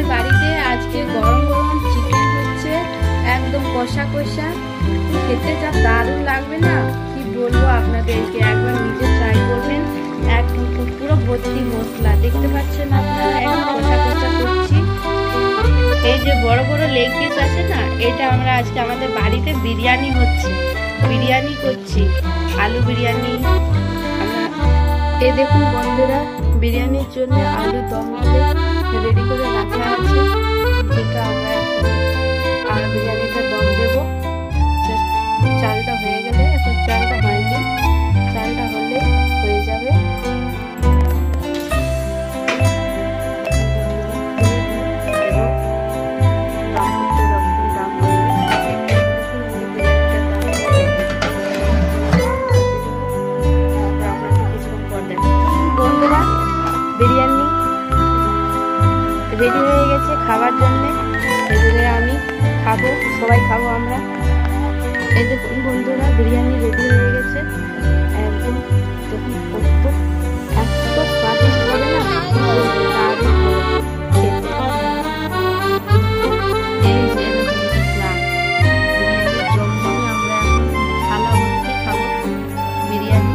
আমাদের বাড়িতে আজকে গরম গরম চিকেন হচ্ছে, একদম কষা কষা, খেতে যা দারুণ লাগবে না, কি বলবো আপনাদেরকে, একবার নিজে ট্রাই করবেন। একদম পুরো ভর্তি মশলা, দেখতে পাচ্ছেন আপনারা, একদম কষা কষা করছি। এই যে বড় বড় লেগ পিস আছে না, এটা আমরা আজকে আমাদের বাড়িতে বিরিয়ানি হচ্ছে, বিরিয়ানি করছি, আলু বিরিয়ানি। এই দেখুন বন্ধুরা, বিরিয়ানির জন্য আলু দম দিয়ে রেডি করে রাখা আছে, যেটা আমরা আর বিরিয়ানিটা দম দেবো। চালটা হয়ে গেলে, এখন চালটা হয়নি, চালটা হলে হয়ে যাবে। বিরিয়ানি রেডি হয়ে গেছে খাবার জন্যে, এবারে আমি খাবো, সবাই খাবো আমরা। এই দেখুন বন্ধুরা, বিরিয়ানি রেডি হয়ে গেছে, একদম দেখুন কত এত স্বাদিষ্ট হবে না, দারুণ হবে খেতে। এই যে বিরিয়ানির জমজমে আমরা এখন থালা ভর্তি খাবো বিরিয়ানি।